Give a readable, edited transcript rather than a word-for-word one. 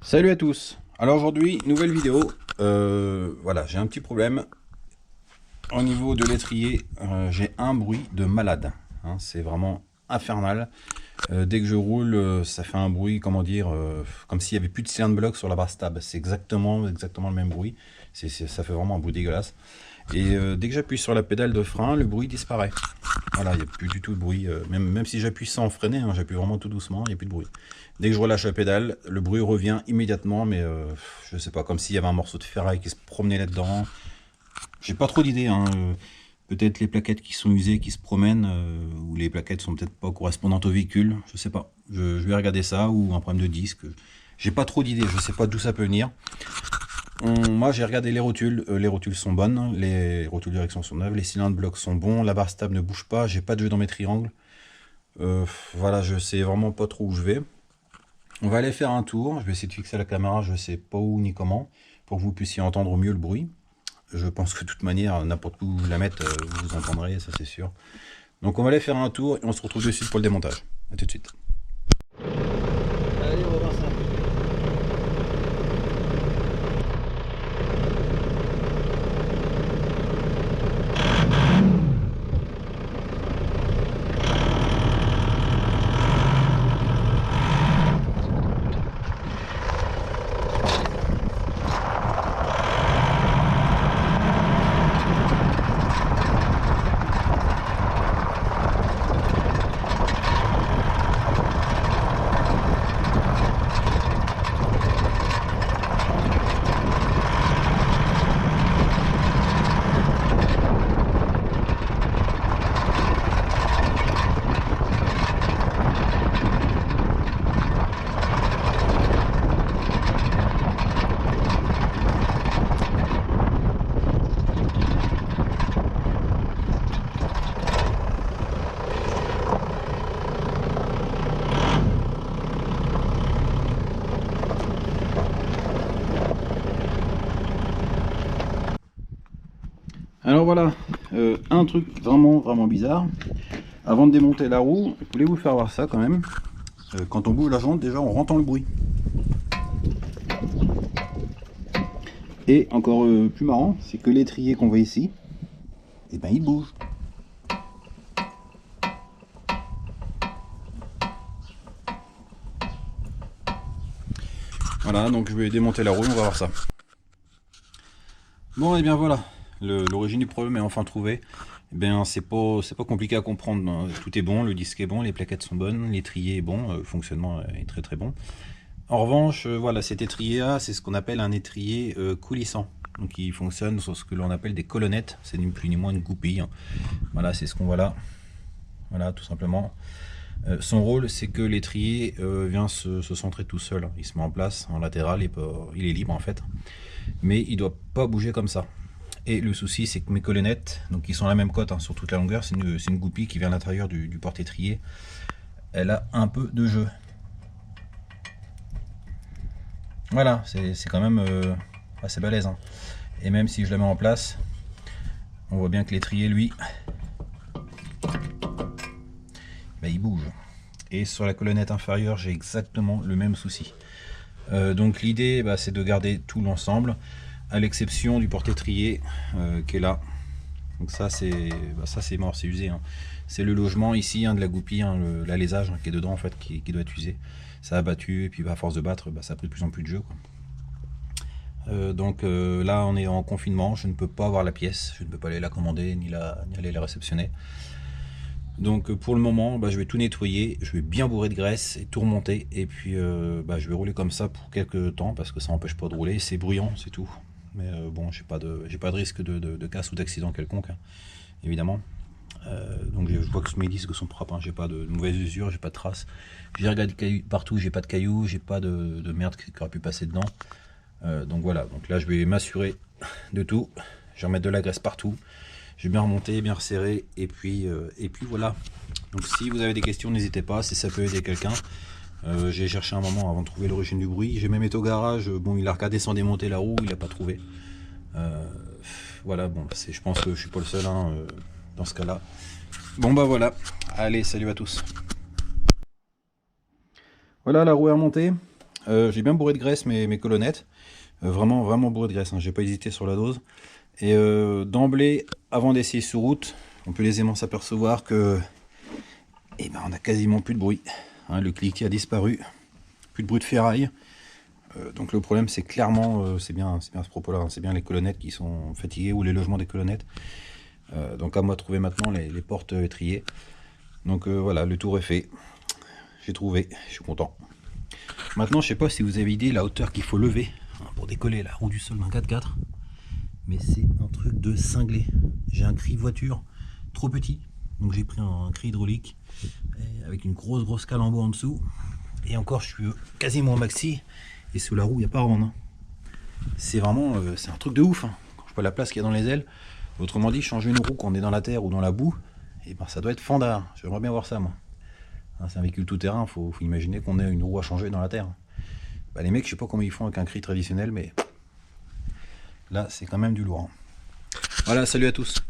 Salut à tous. Alors aujourd'hui, nouvelle vidéo. Voilà, j'ai un petit problème. Au niveau de l'étrier, j'ai un bruit de malade. Hein, c'est vraiment infernal. Dès que je roule, ça fait un bruit, comment dire, comme s'il y avait plus de cylindre bloc sur la barre stable. C'est exactement le même bruit. Ça fait vraiment un bruit dégueulasse. Et dès que j'appuie sur la pédale de frein, le bruit disparaît. Voilà, il n'y a plus du tout de bruit. Même si j'appuie sans freiner, hein, j'appuie vraiment tout doucement, il n'y a plus de bruit. Dès que je relâche la pédale, le bruit revient immédiatement, mais je sais pas, comme s'il y avait un morceau de ferraille qui se promenait là-dedans. J'ai pas trop d'idées, hein. Peut-être les plaquettes qui sont usées, qui se promènent, ou les plaquettes sont peut-être pas correspondantes au véhicule, je sais pas. Je vais regarder ça, ou un problème de disque. J'ai pas trop d'idées, je sais pas d'où ça peut venir. Moi j'ai regardé les rotules sont bonnes, les rotules de direction sont neuves, les cylindres blocs sont bons, la barre stable ne bouge pas, j'ai pas de jeu dans mes triangles. Voilà, je sais vraiment pas trop où je vais. On va aller faire un tour, je vais essayer de fixer la caméra, je sais pas où ni comment, pour que vous puissiez entendre au mieux le bruit. Je pense que de toute manière, n'importe où vous la mettre, vous entendrez, ça c'est sûr. Donc on va aller faire un tour et on se retrouve de suite pour le démontage. A tout de suite. Allez, on va voir ça. Alors voilà, un truc vraiment bizarre. Avant de démonter la roue, je voulais vous faire voir ça quand même. Quand on bouge la jante, déjà on entend le bruit. Et encore plus marrant, c'est que l'étrier qu'on voit ici, et ben il bouge. Voilà, donc je vais démonter la roue, on va voir ça. Bon, et bien voilà, l'origine du problème est enfin trouvée. Eh bien, c'est pas compliqué à comprendre. Tout est bon, le disque est bon, les plaquettes sont bonnes, l'étrier est bon, le fonctionnement est très bon. En revanche, voilà, cet étrier-là, c'est ce qu'on appelle un étrier coulissant. Donc il fonctionne sur ce que l'on appelle des colonnettes, c'est ni plus ni moins une goupille. Voilà, c'est ce qu'on voit là. Voilà, tout simplement. Son rôle, c'est que l'étrier vient se centrer tout seul. Il se met en place en latéral, il est libre en fait. Mais il ne doit pas bouger comme ça. Et le souci, c'est que mes colonnettes, donc ils sont à la même cote hein, sur toute la longueur, c'est une goupille qui vient à l'intérieur du porte-étrier. Elle a un peu de jeu. Voilà, c'est quand même assez balèze. Hein. Et même si je la mets en place, on voit bien que l'étrier, lui, bah, il bouge. Et sur la colonnette inférieure, j'ai exactement le même souci. Donc l'idée, bah, c'est de garder tout l'ensemble, à l'exception du porte-étrier qui est là. Donc ça c'est mort, c'est usé. Hein. C'est le logement ici hein, de la goupille, hein, l'alésage hein, qui est dedans en fait, qui doit être usé. Ça a battu et puis bah, à force de battre, bah, ça a pris de plus en plus de jeu. Quoi. Donc là on est en confinement, je ne peux pas avoir la pièce, je ne peux pas aller la commander ni aller la réceptionner. Donc pour le moment, bah, je vais tout nettoyer, je vais bien bourrer de graisse et tout remonter. Et puis bah, je vais rouler comme ça pour quelques temps parce que ça n'empêche pas de rouler. C'est bruyant, c'est tout. Mais bon, j'ai pas de risque de casse ou d'accident quelconque, hein, évidemment. Donc je vois que mes disques sont propres, hein, j'ai pas de mauvaises usures, j'ai pas de traces. J'ai regardé partout, j'ai pas de cailloux, j'ai pas de merde qui aurait pu passer dedans. Donc voilà, donc là je vais m'assurer de tout. Je vais remettre de la graisse partout. Je vais bien remonter, bien resserrer, et puis voilà. Donc si vous avez des questions, n'hésitez pas, si ça peut aider quelqu'un. J'ai cherché un moment avant de trouver l'origine du bruit. J'ai même été au garage, bon il a regardé sans démonter la roue, il n'a pas trouvé. Voilà, bon, je pense que je suis pas le seul hein, dans ce cas-là. Bon bah voilà, allez, salut à tous. Voilà, la roue est remontée. J'ai bien bourré de graisse mes colonnettes. Vraiment, vraiment bourré de graisse, hein. J'ai pas hésité sur la dose. Et d'emblée, avant d'essayer sur route, on peut aisément s'apercevoir que on a quasiment plus de bruit. Hein, le cliquet a disparu. Plus de bruit de ferraille. Donc le problème, c'est clairement, c'est bien à ce propos-là, hein, c'est bien les colonnettes qui sont fatiguées ou les logements des colonnettes. Donc à moi de trouver maintenant les portes étriées. Donc voilà, le tour est fait. J'ai trouvé, je suis content. Maintenant, je sais pas si vous avez idée la hauteur qu'il faut lever pour décoller la roue du sol d'un 4x4. Mais c'est un truc de cinglé. J'ai un cri voiture trop petit. Donc j'ai pris un cri hydraulique avec une grosse calembour en dessous. Et encore, je suis quasiment au maxi. Et sous la roue, il n'y a pas rond. Hein. C'est vraiment, c'est un truc de ouf. Hein. Quand je vois la place qu'il y a dans les ailes. Autrement dit, changer une roue quand on est dans la terre ou dans la boue, et ben ça doit être fandard. J'aimerais bien voir ça, moi. Hein, c'est un véhicule tout-terrain, faut imaginer qu'on ait une roue à changer dans la terre. Bah, les mecs, je sais pas comment ils font avec un cri traditionnel, mais là, c'est quand même du lourd. Hein. Voilà, salut à tous.